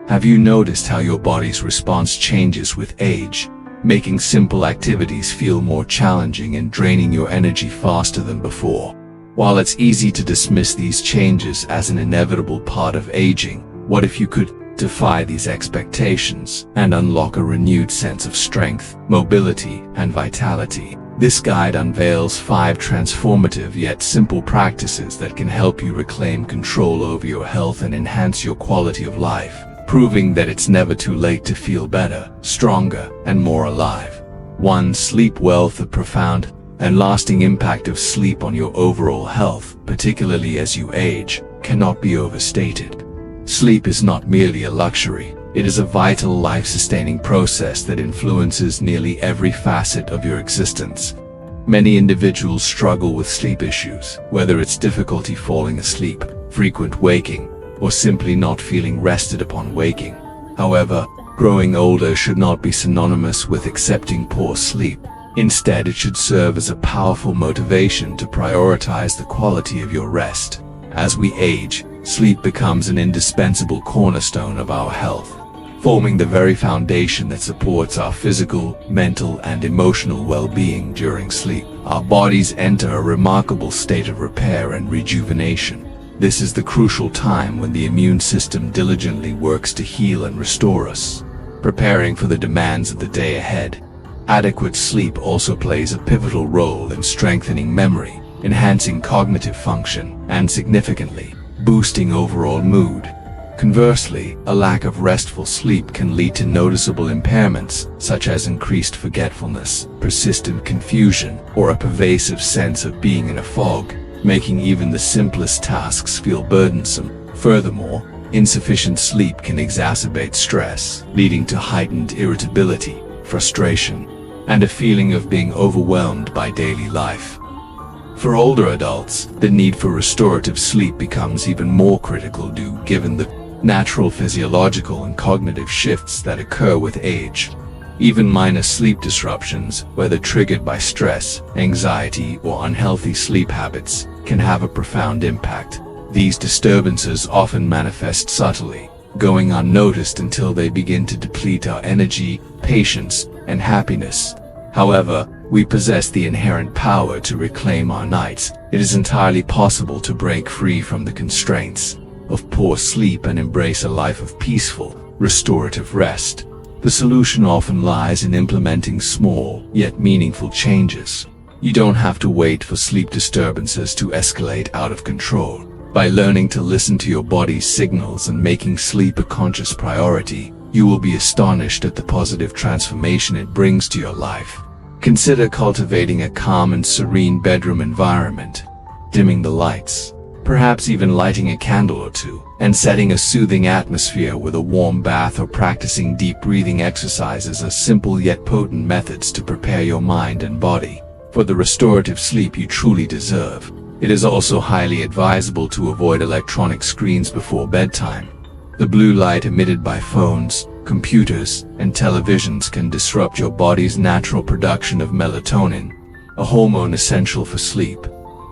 Have you noticed how your body's response changes with age, making simple activities feel more challenging and draining your energy faster than before? While it's easy to dismiss these changes as an inevitable part of aging, what if you could defy these expectations and unlock a renewed sense of strength, mobility, and vitality? This guide unveils 5 transformative yet simple practices that can help you reclaim control over your health and enhance your quality of life, proving that it's never too late to feel better, stronger, and more alive. 1. Sleep well. The profound and lasting impact of sleep on your overall health, particularly as you age, cannot be overstated. Sleep is not merely a luxury, it is a vital life-sustaining process that influences nearly every facet of your existence. Many individuals struggle with sleep issues, whether it's difficulty falling asleep, frequent waking, or simply not feeling rested upon waking. However, growing older should not be synonymous with accepting poor sleep. Instead, it should serve as a powerful motivation to prioritize the quality of your rest. As we age, sleep becomes an indispensable cornerstone of our health, forming the very foundation that supports our physical, mental, and emotional well-being. During sleep, our bodies enter a remarkable state of repair and rejuvenation. This is the crucial time when the immune system diligently works to heal and restore us, preparing for the demands of the day ahead. Adequate sleep also plays a pivotal role in strengthening memory, enhancing cognitive function, and significantly boosting overall mood. Conversely, a lack of restful sleep can lead to noticeable impairments, such as increased forgetfulness, persistent confusion, or a pervasive sense of being in a fog, making even the simplest tasks feel burdensome. Furthermore, insufficient sleep can exacerbate stress, leading to heightened irritability, frustration, and a feeling of being overwhelmed by daily life. For older adults, the need for restorative sleep becomes even more critical given the natural physiological and cognitive shifts that occur with age. Even minor sleep disruptions, whether triggered by stress, anxiety, or unhealthy sleep habits, can have a profound impact. These disturbances often manifest subtly, going unnoticed until they begin to deplete our energy, patience, and happiness. However, we possess the inherent power to reclaim our nights. It is entirely possible to break free from the constraints of poor sleep and embrace a life of peaceful, restorative rest. The solution often lies in implementing small, yet meaningful changes. You don't have to wait for sleep disturbances to escalate out of control. By learning to listen to your body's signals and making sleep a conscious priority, you will be astonished at the positive transformation it brings to your life. Consider cultivating a calm and serene bedroom environment, dimming the lights, perhaps even lighting a candle or two, and setting a soothing atmosphere with a warm bath, or practicing deep breathing exercises are simple yet potent methods to prepare your mind and body for the restorative sleep you truly deserve. It is also highly advisable to avoid electronic screens before bedtime. The blue light emitted by phones, computers, and televisions can disrupt your body's natural production of melatonin, a hormone essential for sleep.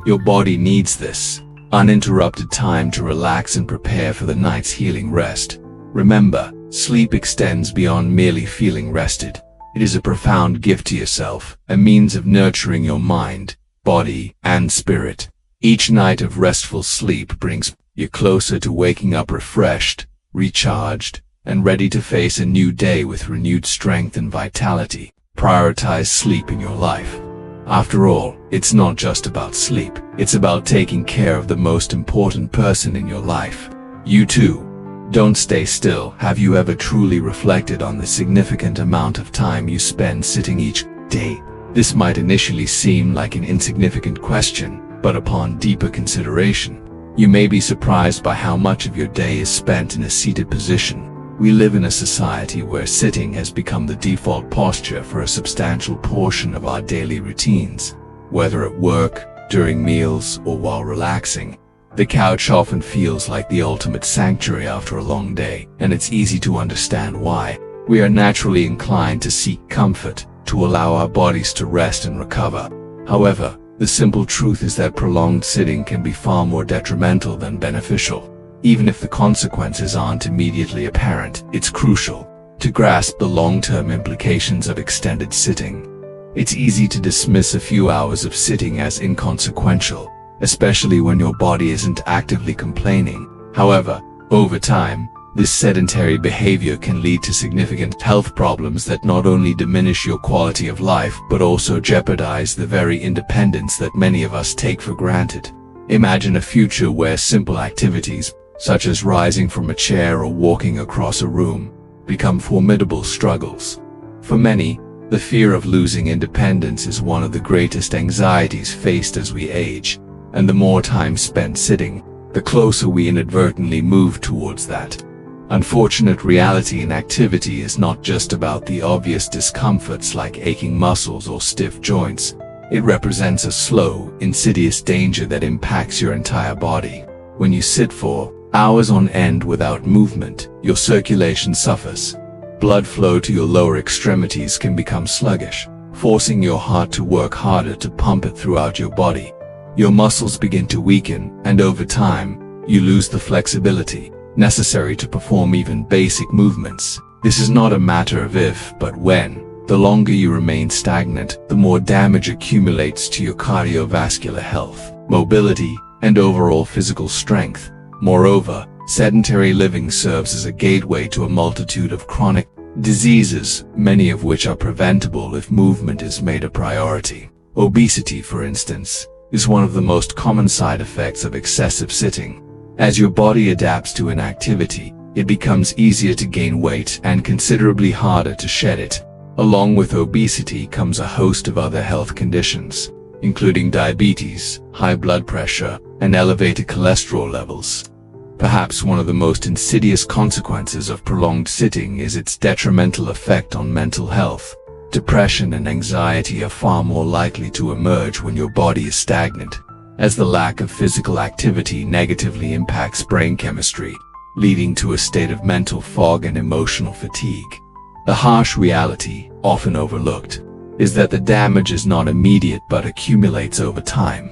Your body needs this uninterrupted time to relax and prepare for the night's healing rest. Remember, sleep extends beyond merely feeling rested. It is a profound gift to yourself, a means of nurturing your mind, body, and spirit. Each night of restful sleep brings you closer to waking up refreshed, recharged, and ready to face a new day with renewed strength and vitality. Prioritize sleep in your life. After all, it's not just about sleep, it's about taking care of the most important person in your life. You too. Don't stay still. Have you ever truly reflected on the significant amount of time you spend sitting each day? This might initially seem like an insignificant question, but upon deeper consideration, you may be surprised by how much of your day is spent in a seated position. We live in a society where sitting has become the default posture for a substantial portion of our daily routines. Whether at work, during meals, or while relaxing, the couch often feels like the ultimate sanctuary after a long day, and it's easy to understand why. We are naturally inclined to seek comfort, to allow our bodies to rest and recover. However, the simple truth is that prolonged sitting can be far more detrimental than beneficial. Even if the consequences aren't immediately apparent, it's crucial to grasp the long-term implications of extended sitting. It's easy to dismiss a few hours of sitting as inconsequential, especially when your body isn't actively complaining. However, over time, this sedentary behavior can lead to significant health problems that not only diminish your quality of life but also jeopardize the very independence that many of us take for granted. Imagine a future where simple activities, such as rising from a chair or walking across a room, become formidable struggles. For many, the fear of losing independence is one of the greatest anxieties faced as we age, and the more time spent sitting, the closer we inadvertently move towards that. Unfortunate reality in activity is not just about the obvious discomforts like aching muscles or stiff joints. It represents a slow, insidious danger that impacts your entire body. When you sit for hours on end without movement, your circulation suffers. Blood flow to your lower extremities can become sluggish, forcing your heart to work harder to pump it throughout your body. Your muscles begin to weaken, and over time, you lose the flexibility necessary to perform even basic movements. This is not a matter of if, but when. The longer you remain stagnant, the more damage accumulates to your cardiovascular health, mobility, and overall physical strength. Moreover, sedentary living serves as a gateway to a multitude of chronic diseases, many of which are preventable if movement is made a priority. Obesity, for instance, is one of the most common side effects of excessive sitting. As your body adapts to inactivity, it becomes easier to gain weight and considerably harder to shed it. Along with obesity comes a host of other health conditions, including diabetes, high blood pressure, and elevated cholesterol levels. Perhaps one of the most insidious consequences of prolonged sitting is its detrimental effect on mental health. Depression and anxiety are far more likely to emerge when your body is stagnant, as the lack of physical activity negatively impacts brain chemistry, leading to a state of mental fog and emotional fatigue. The harsh reality, often overlooked, is that the damage is not immediate but accumulates over time.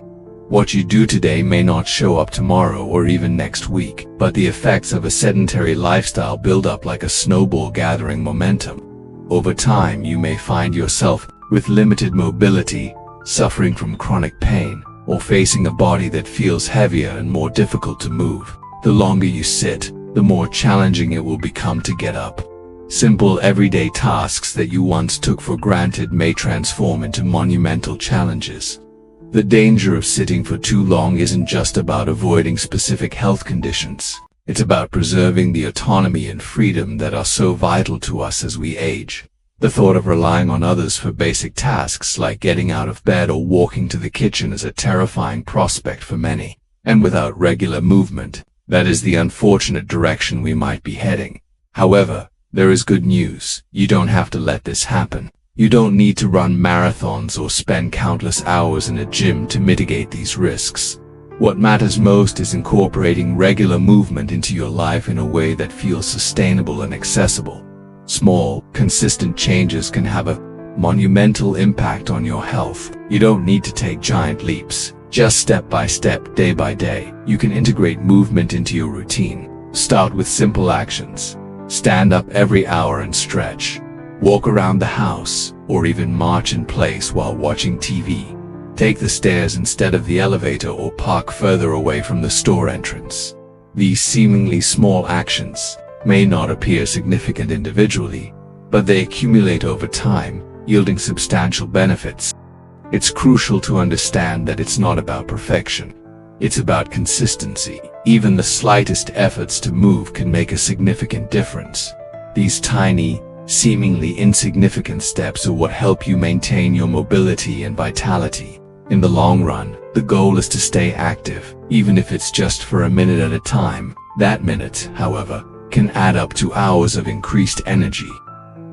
What you do today may not show up tomorrow or even next week, but the effects of a sedentary lifestyle build up like a snowball gathering momentum. Over time, you may find yourself with limited mobility, suffering from chronic pain, or facing a body that feels heavier and more difficult to move. The longer you sit, the more challenging it will become to get up. Simple everyday tasks that you once took for granted may transform into monumental challenges. The danger of sitting for too long isn't just about avoiding specific health conditions. It's about preserving the autonomy and freedom that are so vital to us as we age. The thought of relying on others for basic tasks like getting out of bed or walking to the kitchen is a terrifying prospect for many. And without regular movement, that is the unfortunate direction we might be heading. However, there is good news. You don't have to let this happen. You don't need to run marathons or spend countless hours in a gym to mitigate these risks. What matters most is incorporating regular movement into your life in a way that feels sustainable and accessible. Small, consistent changes can have a monumental impact on your health. You don't need to take giant leaps. Just step by step, day by day, you can integrate movement into your routine. Start with simple actions. Stand up every hour and stretch. Walk around the house, or even march in place while watching TV. Take the stairs instead of the elevator or park further away from the store entrance. These seemingly small actions may not appear significant individually, but they accumulate over time, yielding substantial benefits. It's crucial to understand that it's not about perfection. It's about consistency. Even the slightest efforts to move can make a significant difference. These tiny, seemingly insignificant steps are what help you maintain your mobility and vitality. In the long run, the goal is to stay active, even if it's just for a minute at a time. That minute, however, can add up to hours of increased energy,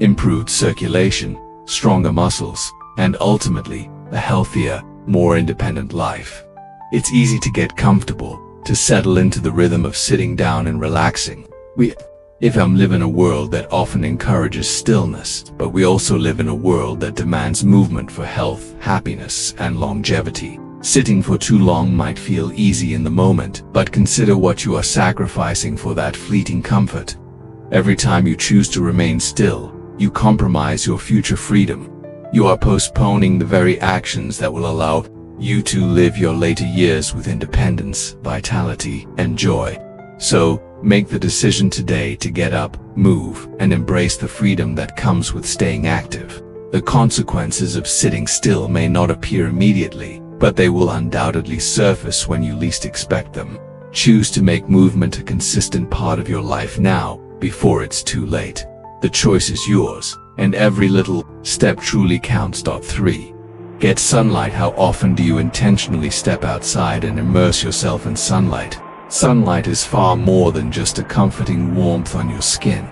improved circulation, stronger muscles, and ultimately, a healthier, more independent life. It's easy to get comfortable, to settle into the rhythm of sitting down and relaxing. We live in a world that often encourages stillness, but we also live in a world that demands movement for health, happiness, and longevity. Sitting for too long might feel easy in the moment, but consider what you are sacrificing for that fleeting comfort. Every time you choose to remain still, you compromise your future freedom. You are postponing the very actions that will allow you to live your later years with independence, vitality, and joy. So, make the decision today to get up, move, and embrace the freedom that comes with staying active. The consequences of sitting still may not appear immediately, but they will undoubtedly surface when you least expect them. Choose to make movement a consistent part of your life now, before it's too late. The choice is yours, and every little step truly counts. 3. Get sunlight. How often do you intentionally step outside and immerse yourself in sunlight? Sunlight is far more than just a comforting warmth on your skin.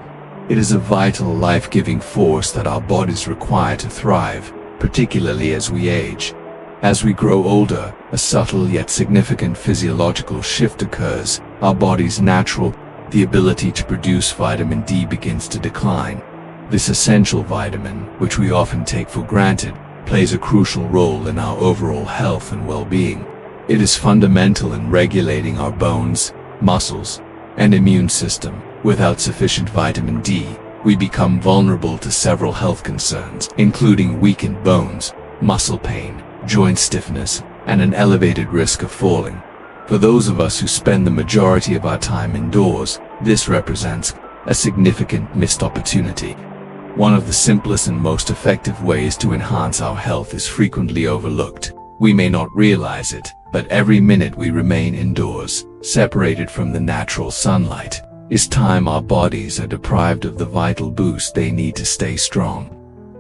It is a vital, life-giving force that our bodies require to thrive, particularly as we age. As we grow older, a subtle yet significant physiological shift occurs. Our body's natural ability to produce vitamin D begins to decline. This essential vitamin, which we often take for granted, plays a crucial role in our overall health and well-being. It is fundamental in regulating our bones, muscles, and immune system. Without sufficient vitamin D, we become vulnerable to several health concerns, including weakened bones, muscle pain, joint stiffness, and an elevated risk of falling. For those of us who spend the majority of our time indoors, this represents a significant missed opportunity. One of the simplest and most effective ways to enhance our health is frequently overlooked. We may not realize it, but every minute we remain indoors, separated from the natural sunlight, is time our bodies are deprived of the vital boost they need to stay strong.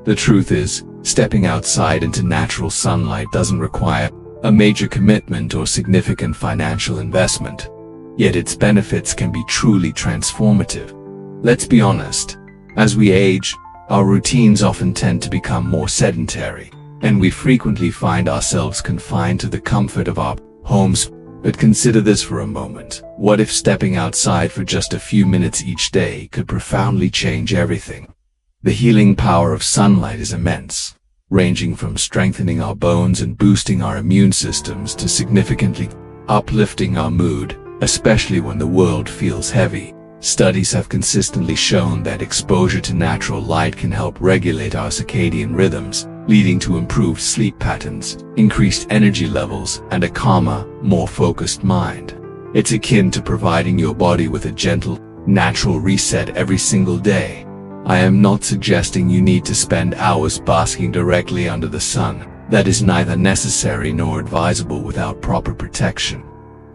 The truth is, stepping outside into natural sunlight doesn't require a major commitment or significant financial investment. Yet its benefits can be truly transformative. Let's be honest, as we age, our routines often tend to become more sedentary, and we frequently find ourselves confined to the comfort of our homes. But consider this for a moment. What if stepping outside for just a few minutes each day could profoundly change everything? The healing power of sunlight is immense, ranging from strengthening our bones and boosting our immune systems to significantly uplifting our mood, especially when the world feels heavy. Studies have consistently shown that exposure to natural light can help regulate our circadian rhythms, leading to improved sleep patterns, increased energy levels, and a calmer, more focused mind. It's akin to providing your body with a gentle, natural reset every single day. I am not suggesting you need to spend hours basking directly under the sun. That is neither necessary nor advisable without proper protection.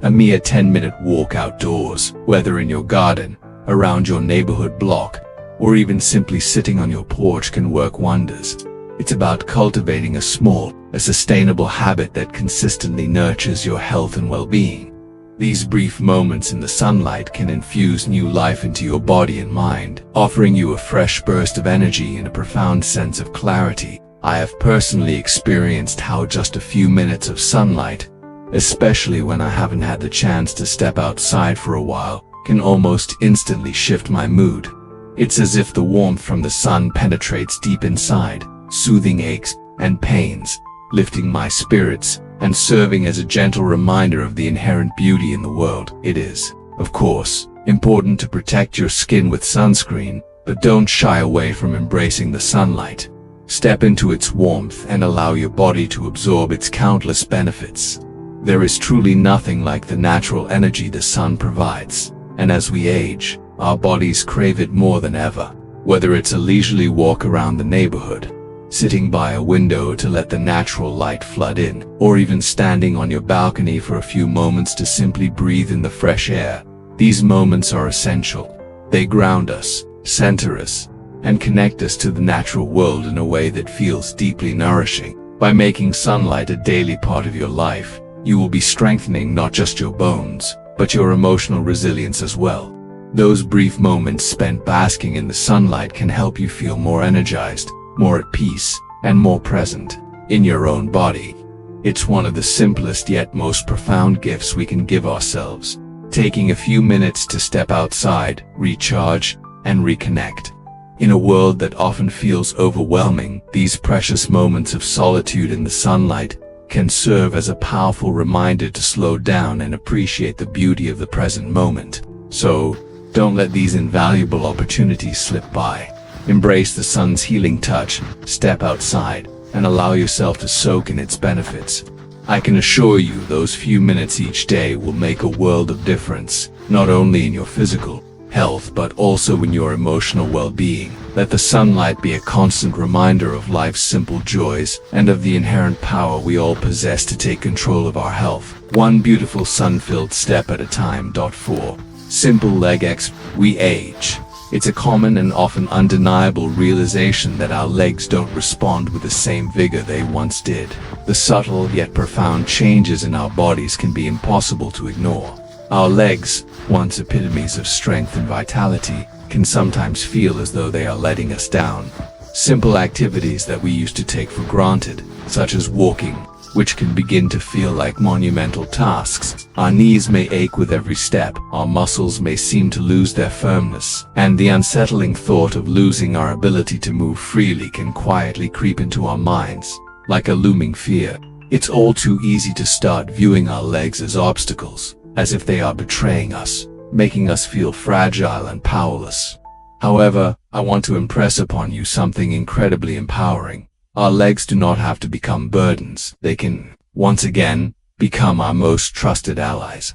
A mere 10-minute walk outdoors, whether in your garden, around your neighborhood block, or even simply sitting on your porch, can work wonders. It's about cultivating a sustainable habit that consistently nurtures your health and well-being. These brief moments in the sunlight can infuse new life into your body and mind, offering you a fresh burst of energy and a profound sense of clarity. I have personally experienced how just a few minutes of sunlight, especially when I haven't had the chance to step outside for a while, can almost instantly shift my mood. It's as if the warmth from the sun penetrates deep inside, soothing aches and pains, lifting my spirits, and serving as a gentle reminder of the inherent beauty in the world. It is, of course, important to protect your skin with sunscreen, but don't shy away from embracing the sunlight. Step into its warmth and allow your body to absorb its countless benefits. There is truly nothing like the natural energy the sun provides, and as we age, our bodies crave it more than ever. Whether it's a leisurely walk around the neighborhood, sitting by a window to let the natural light flood in, or even standing on your balcony for a few moments to simply breathe in the fresh air, these moments are essential. They ground us, center us, and connect us to the natural world in a way that feels deeply nourishing. By making sunlight a daily part of your life, you will be strengthening not just your bones, but your emotional resilience as well. Those brief moments spent basking in the sunlight can help you feel more energized, more at peace, and more present in your own body. It's one of the simplest yet most profound gifts we can give ourselves, taking a few minutes to step outside, recharge, and reconnect. In a world that often feels overwhelming, these precious moments of solitude in the sunlight can serve as a powerful reminder to slow down and appreciate the beauty of the present moment. So, don't let these invaluable opportunities slip by. Embrace the sun's healing touch, step outside, and allow yourself to soak in its benefits. I can assure you those few minutes each day will make a world of difference, not only in your physical health but also in your emotional well-being. Let the sunlight be a constant reminder of life's simple joys and of the inherent power we all possess to take control of our health, one beautiful sun-filled step at a time. 4. Simple leg exercise. We age. It's a common and often undeniable realization that our legs don't respond with the same vigor they once did. The subtle yet profound changes in our bodies can be impossible to ignore. Our legs, once epitomes of strength and vitality, can sometimes feel as though they are letting us down. Simple activities that we used to take for granted, such as walking, which can begin to feel like monumental tasks. Our knees may ache with every step, our muscles may seem to lose their firmness, and the unsettling thought of losing our ability to move freely can quietly creep into our minds, like a looming fear. It's all too easy to start viewing our legs as obstacles, as if they are betraying us, making us feel fragile and powerless. However, I want to impress upon you something incredibly empowering. Our legs do not have to become burdens. They can, once again, become our most trusted allies.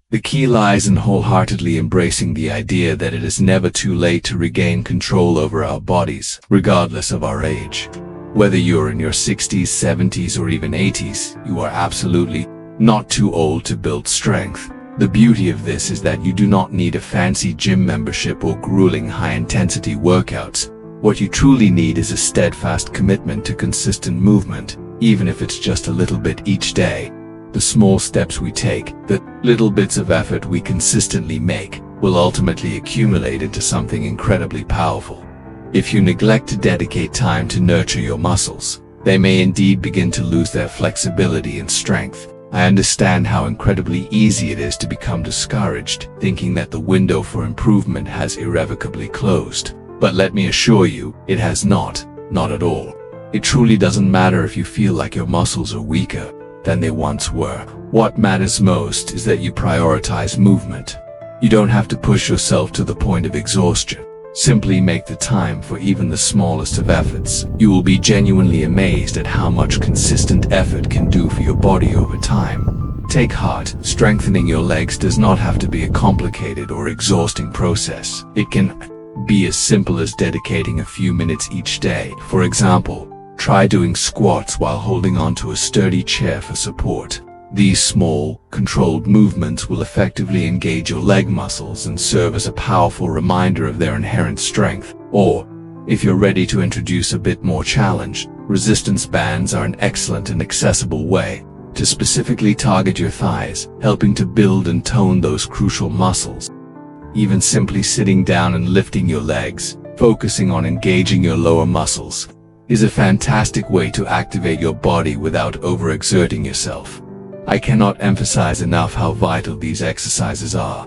The key lies in wholeheartedly embracing the idea that it is never too late to regain control over our bodies, regardless of our age. Whether you're in your 60s, 70s, or even 80s, you are absolutely not too old to build strength. The beauty of this is that you do not need a fancy gym membership or grueling high-intensity workouts. What you truly need is a steadfast commitment to consistent movement, even if it's just a little bit each day. The small steps we take, the little bits of effort we consistently make, will ultimately accumulate into something incredibly powerful. If you neglect to dedicate time to nurture your muscles, they may indeed begin to lose their flexibility and strength. I understand how incredibly easy it is to become discouraged, thinking that the window for improvement has irrevocably closed. But let me assure you, it has not at all. It truly doesn't matter if you feel like your muscles are weaker than they once were. What matters most is that you prioritize movement. You don't have to push yourself to the point of exhaustion. Simply make the time for even the smallest of efforts. You will be genuinely amazed at how much consistent effort can do for your body over time. Take heart, strengthening your legs does not have to be a complicated or exhausting process. It can be as simple as dedicating a few minutes each day. For example, try doing squats while holding onto a sturdy chair for support. These small, controlled movements will effectively engage your leg muscles and serve as a powerful reminder of their inherent strength. Or, if you're ready to introduce a bit more challenge, resistance bands are an excellent and accessible way to specifically target your thighs, helping to build and tone those crucial muscles. Even simply sitting down and lifting your legs, focusing on engaging your lower muscles, is a fantastic way to activate your body without overexerting yourself. I cannot emphasize enough how vital these exercises are,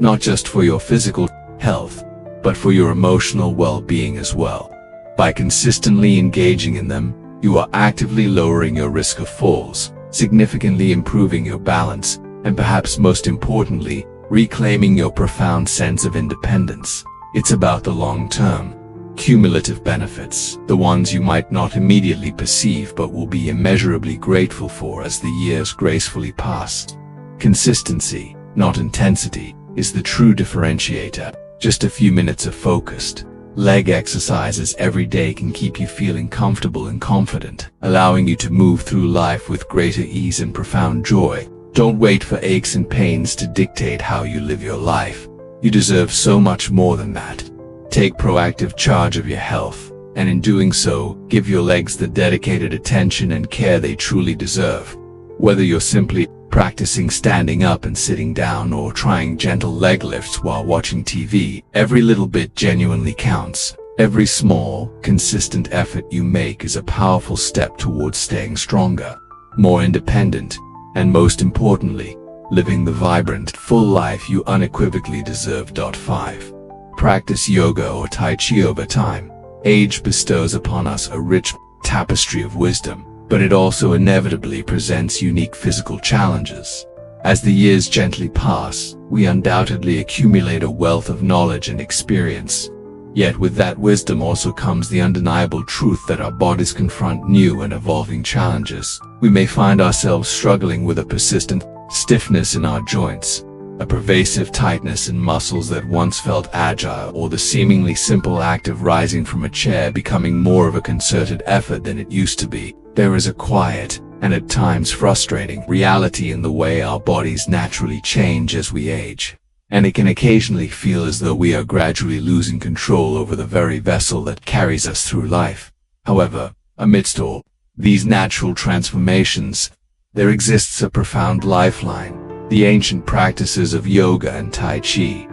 not just for your physical health, but for your emotional well-being as well. By consistently engaging in them, you are actively lowering your risk of falls, significantly improving your balance, and perhaps most importantly, reclaiming your profound sense of independence. It's about the long-term, cumulative benefits, the ones you might not immediately perceive but will be immeasurably grateful for as the years gracefully pass. Consistency, not intensity, is the true differentiator. Just a few minutes of focused leg exercises every day can keep you feeling comfortable and confident, allowing you to move through life with greater ease and profound joy. Don't wait for aches and pains to dictate how you live your life. You deserve so much more than that. Take proactive charge of your health, and in doing so, give your legs the dedicated attention and care they truly deserve. Whether you're simply practicing standing up and sitting down or trying gentle leg lifts while watching TV, every little bit genuinely counts. Every small, consistent effort you make is a powerful step towards staying stronger, more independent, and most importantly, living the vibrant, full life you unequivocally deserve. 5. Practice yoga or Tai Chi over time. Age bestows upon us a rich tapestry of wisdom, but it also inevitably presents unique physical challenges. As the years gently pass, we undoubtedly accumulate a wealth of knowledge and experience. Yet with that wisdom also comes the undeniable truth that our bodies confront new and evolving challenges. We may find ourselves struggling with a persistent stiffness in our joints, a pervasive tightness in muscles that once felt agile, or the seemingly simple act of rising from a chair becoming more of a concerted effort than it used to be. There is a quiet, and at times frustrating, reality in the way our bodies naturally change as we age, and it can occasionally feel as though we are gradually losing control over the very vessel that carries us through life. However, amidst all these natural transformations, there exists a profound lifeline: the ancient practices of yoga and Tai Chi.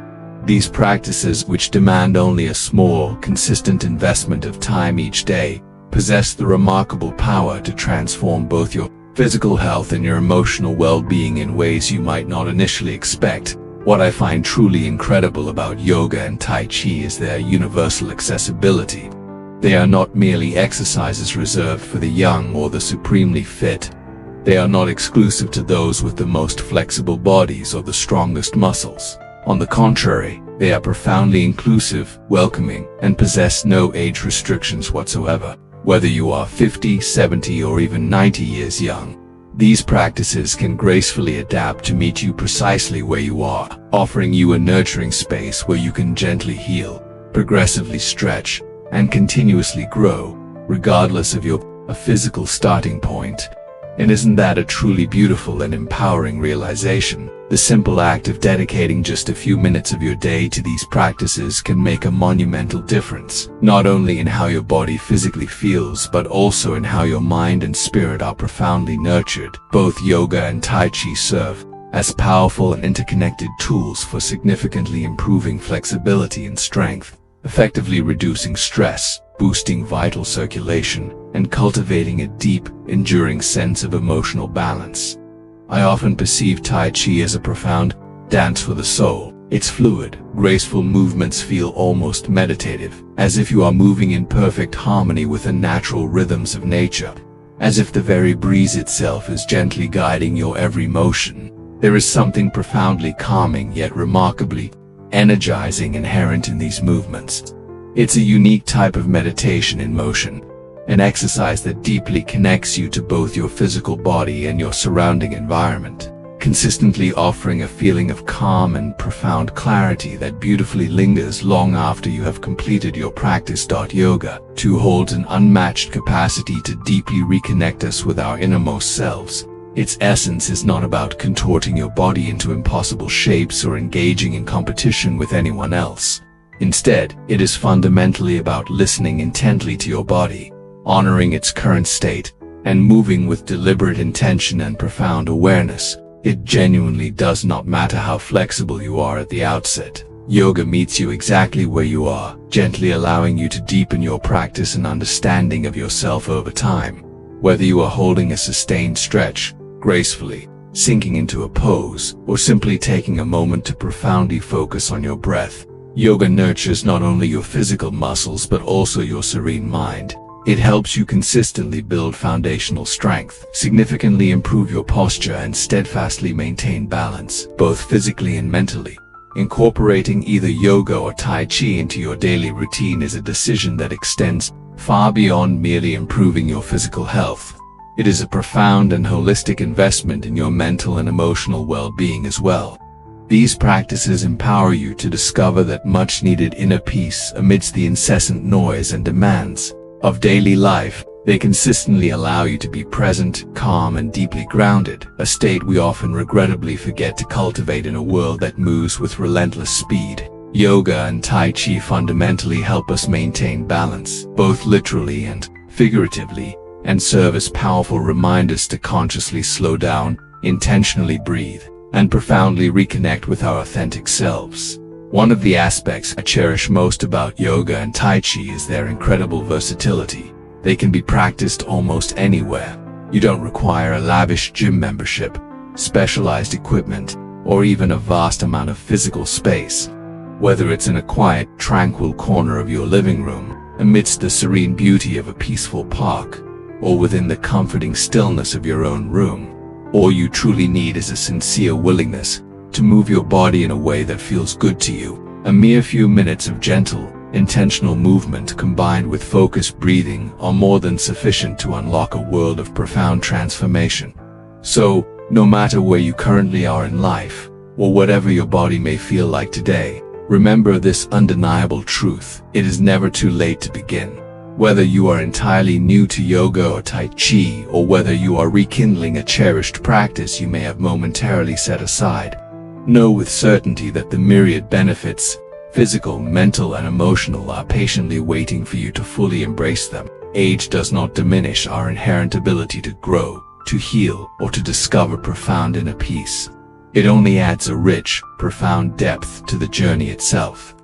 These practices, which demand only a small, consistent investment of time each day, possess the remarkable power to transform both your physical health and your emotional well-being in ways you might not initially expect. What I find truly incredible about yoga and Tai Chi is their universal accessibility. They are not merely exercises reserved for the young or the supremely fit. They are not exclusive to those with the most flexible bodies or the strongest muscles. On the contrary, they are profoundly inclusive, welcoming, and possess no age restrictions whatsoever. Whether you are 50, 70, or even 90 years young, these practices can gracefully adapt to meet you precisely where you are, offering you a nurturing space where you can gently heal, progressively stretch, and continuously grow, regardless of your physical starting point. And isn't that a truly beautiful and empowering realization? The simple act of dedicating just a few minutes of your day to these practices can make a monumental difference, not only in how your body physically feels, but also in how your mind and spirit are profoundly nurtured. Both yoga and Tai Chi serve as powerful and interconnected tools for significantly improving flexibility and strength, effectively reducing stress, boosting vital circulation, and cultivating a deep, enduring sense of emotional balance. I often perceive Tai Chi as a profound dance for the soul. Its fluid, graceful movements feel almost meditative, as if you are moving in perfect harmony with the natural rhythms of nature, as if the very breeze itself is gently guiding your every motion. There is something profoundly calming yet remarkably energizing inherent in these movements. It's a unique type of meditation in motion, an exercise that deeply connects you to both your physical body and your surrounding environment, consistently offering a feeling of calm and profound clarity that beautifully lingers long after you have completed your practice. Yoga, too, holds an unmatched capacity to deeply reconnect us with our innermost selves. Its essence is not about contorting your body into impossible shapes or engaging in competition with anyone else. Instead, it is fundamentally about listening intently to your body, honoring its current state, and moving with deliberate intention and profound awareness. It genuinely does not matter how flexible you are at the outset. Yoga meets you exactly where you are, gently allowing you to deepen your practice and understanding of yourself over time. Whether you are holding a sustained stretch, gracefully sinking into a pose, or simply taking a moment to profoundly focus on your breath, yoga nurtures not only your physical muscles but also your serene mind. It helps you consistently build foundational strength, significantly improve your posture, and steadfastly maintain balance, both physically and mentally. Incorporating either yoga or Tai Chi into your daily routine is a decision that extends far beyond merely improving your physical health. It is a profound and holistic investment in your mental and emotional well-being as well. These practices empower you to discover that much-needed inner peace amidst the incessant noise and demands of daily life. They consistently allow you to be present, calm, and deeply grounded, a state we often regrettably forget to cultivate in a world that moves with relentless speed. Yoga and Tai Chi fundamentally help us maintain balance, both literally and figuratively, and serve as powerful reminders to consciously slow down, intentionally breathe, and profoundly reconnect with our authentic selves. One of the aspects I cherish most about yoga and Tai Chi is their incredible versatility. They can be practiced almost anywhere. You don't require a lavish gym membership, specialized equipment, or even a vast amount of physical space. Whether it's in a quiet, tranquil corner of your living room, amidst the serene beauty of a peaceful park, or within the comforting stillness of your own room. All you truly need is a sincere willingness to move your body in a way that feels good to you. A mere few minutes of gentle, intentional movement combined with focused breathing are more than sufficient to unlock a world of profound transformation. So, no matter where you currently are in life, or whatever your body may feel like today, remember this undeniable truth: it is never too late to begin. Whether you are entirely new to yoga or Tai Chi, or whether you are rekindling a cherished practice you may have momentarily set aside, know with certainty that the myriad benefits, physical, mental, and emotional, are patiently waiting for you to fully embrace them. Age does not diminish our inherent ability to grow, to heal, or to discover profound inner peace. It only adds a rich, profound depth to the journey itself.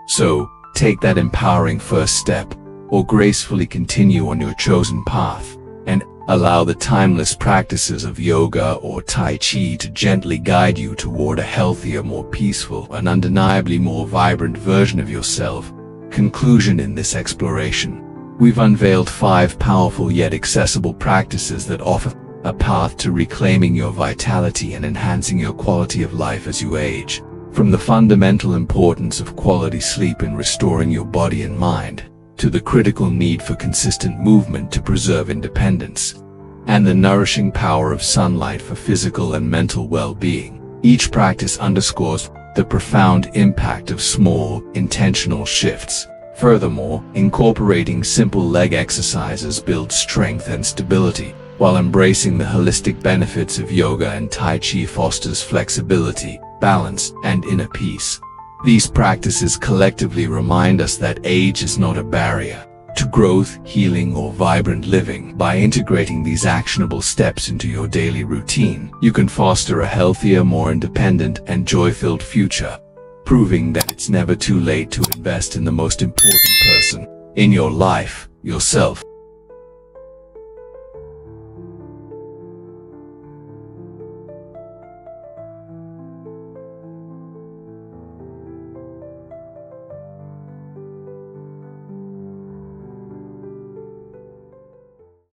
So, take that empowering first step, or gracefully continue on your chosen path, and allow the timeless practices of yoga or Tai Chi to gently guide you toward a healthier, more peaceful, and undeniably more vibrant version of yourself. Conclusion: in this exploration, we've unveiled 5 powerful yet accessible practices that offer a path to reclaiming your vitality and enhancing your quality of life as you age. From the fundamental importance of quality sleep in restoring your body and mind, to the critical need for consistent movement to preserve independence, and the nourishing power of sunlight for physical and mental well-being, each practice underscores the profound impact of small, intentional shifts. Furthermore, incorporating simple leg exercises builds strength and stability, while embracing the holistic benefits of yoga and Tai Chi fosters flexibility, balance, and inner peace. These practices collectively remind us that age is not a barrier to growth, healing, or vibrant living. By integrating these actionable steps into your daily routine, you can foster a healthier, more independent, and joy-filled future, proving that it's never too late to invest in the most important person in your life, yourself.